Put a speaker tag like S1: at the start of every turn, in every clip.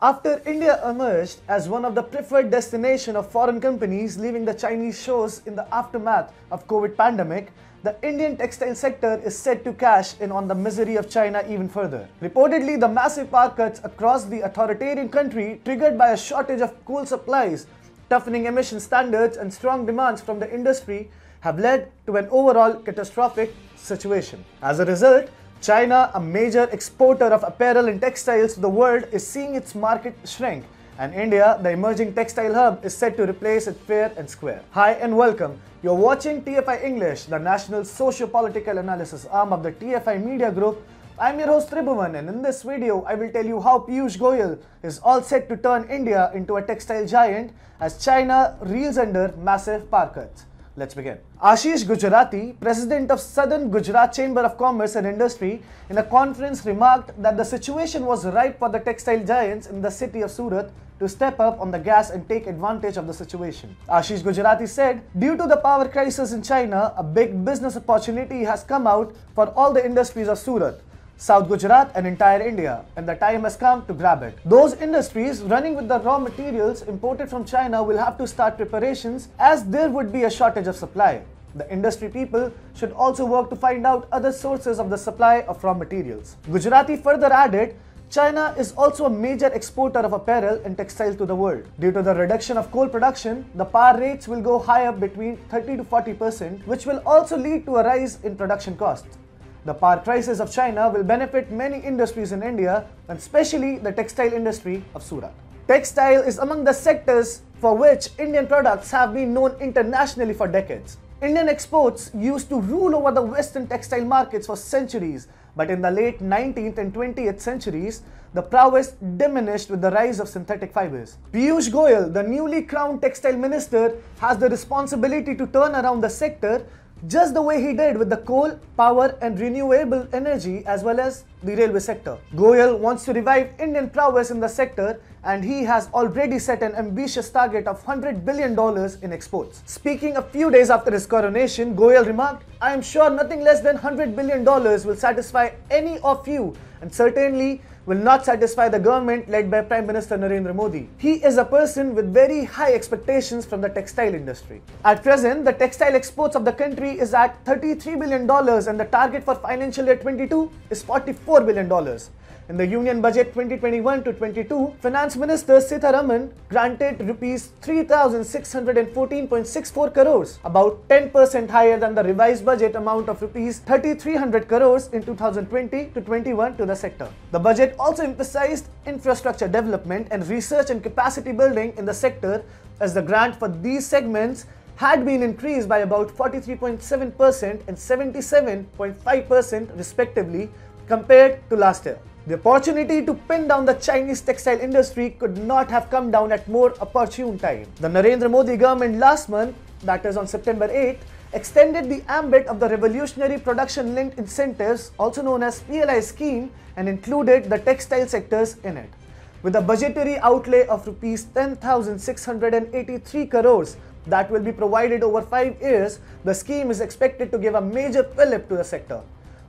S1: After India emerged as one of the preferred destination of foreign companies leaving the Chinese shores in the aftermath of COVID pandemic, the Indian textile sector is set to cash in on the misery of China even further. Reportedly, the massive power cuts across the authoritarian country triggered by a shortage of coal supplies, toughening emission standards and strong demands from the industry have led to an overall catastrophic situation. As a result, China, a major exporter of apparel and textiles to the world, is seeing its market shrink, and India, the emerging textile hub, is set to replace it fair and square. Hi and welcome. You're watching TFI English, the national socio-political analysis arm of the TFI Media Group. I'm your host Tribhuvan, and in this video, I will tell you how Piyush Goyal is all set to turn India into a textile giant as China reels under massive power cuts. Let's begin. Ashish Gujarati, president of Southern Gujarat Chamber of Commerce and Industry, in a conference remarked that the situation was ripe for the textile giants in the city of Surat to step up on the gas and take advantage of the situation. Ashish Gujarati said, due to the power crisis in China, a big business opportunity has come out for all the industries of Surat, South Gujarat and entire India, and the time has come to grab it. Those industries running with the raw materials imported from China will have to start preparations as there would be a shortage of supply. The industry people should also work to find out other sources of the supply of raw materials. Gujarati further added, China is also a major exporter of apparel and textiles to the world. Due to the reduction of coal production, the power rates will go higher between 30 to 40%, which will also lead to a rise in production costs. The power crisis of China will benefit many industries in India, and especially the textile industry of Surat. Textile is among the sectors for which Indian products have been known internationally for decades. Indian exports used to rule over the Western textile markets for centuries, but in the late 19th and 20th centuries, the prowess diminished with the rise of synthetic fibers. Piyush Goyal, the newly crowned textile minister, has the responsibility to turn around the sector just the way he did with the coal, power and renewable energy as well as the railway sector. Goyal wants to revive Indian prowess in the sector, and he has already set an ambitious target of $100 billion in exports. Speaking a few days after his coronation, Goyal remarked, I am sure nothing less than $100 billion will satisfy any of you, and certainly will not satisfy the government led by Prime Minister Narendra Modi. He is a person with very high expectations from the textile industry. At present, the textile exports of the country is at $33 billion and the target for financial year 22 is $44 billion. In the Union Budget 2021 to 22, Finance Minister Sitharaman granted Rs 3,614.64 crores, about 10% higher than the revised budget amount of Rs 3,300 crores in 2020 to 21 to the sector. The budget also emphasized infrastructure development and research and capacity building in the sector, as the grant for these segments had been increased by about 43.7% and 77.5% respectively compared to last year. The opportunity to pin down the Chinese textile industry could not have come down at more opportune time. The Narendra Modi government last month, that is on September 8th, extended the ambit of the Revolutionary Production Linked Incentives, also known as PLI scheme, and included the textile sectors in it. With a budgetary outlay of Rs 10,683 crores that will be provided over 5 years, the scheme is expected to give a major fillip to the sector.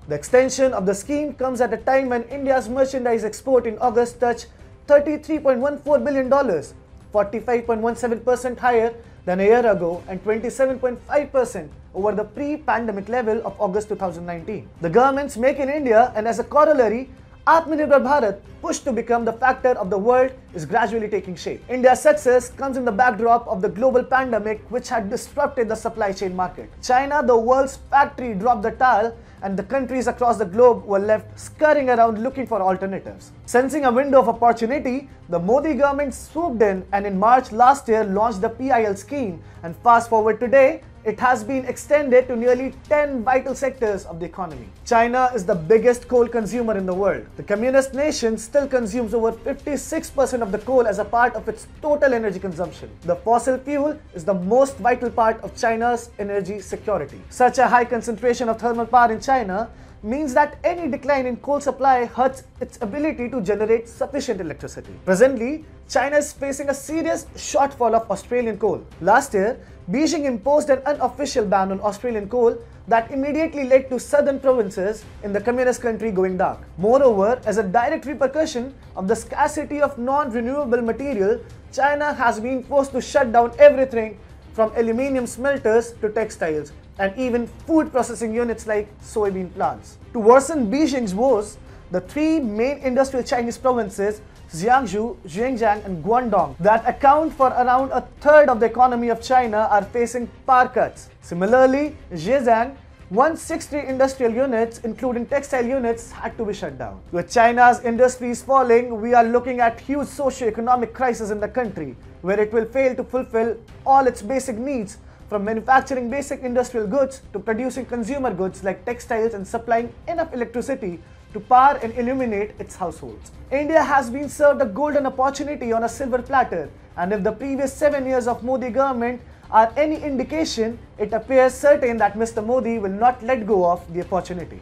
S1: The extension of the scheme comes at a time when India's merchandise export in August touched $33.14 billion, 45.17% higher than a year ago and 27.5% over the pre-pandemic level of August 2019. The government's Make in India and as a corollary, Atmanirbhar Bharat push to become the factor of the world is gradually taking shape. India's success comes in the backdrop of the global pandemic which had disrupted the supply chain market. China, the world's factory, dropped the towel, and the countries across the globe were left scurrying around looking for alternatives. Sensing a window of opportunity, the Modi government swooped in and in March last year launched the PIL scheme, and fast forward today, it has been extended to nearly 10 vital sectors of the economy. China is the biggest coal consumer in the world. The communist nation still consumes over 56% of the coal as a part of its total energy consumption. The fossil fuel is the most vital part of China's energy security. Such a high concentration of thermal power in China means that any decline in coal supply hurts its ability to generate sufficient electricity. Presently, China is facing a serious shortfall of Australian coal. Last year, Beijing imposed an unofficial ban on Australian coal that immediately led to southern provinces in the communist country going dark. Moreover, as a direct repercussion of the scarcity of non-renewable material, China has been forced to shut down everything from aluminium smelters to textiles and even food processing units like soybean plants. To worsen Beijing's woes, the three main industrial Chinese provinces, Jiangsu, Zhejiang and Guangdong, that account for around a third of the economy of China, are facing power cuts. Similarly, Zhejiang, 163 industrial units, including textile units, had to be shut down. With China's industries falling, we are looking at huge socio-economic crisis in the country, where it will fail to fulfill all its basic needs, from manufacturing basic industrial goods to producing consumer goods like textiles and supplying enough electricity to power and illuminate its households. India has been served a golden opportunity on a silver platter, and if the previous 7 years of Modi government are any indication, it appears certain that Mr. Modi will not let go of the opportunity.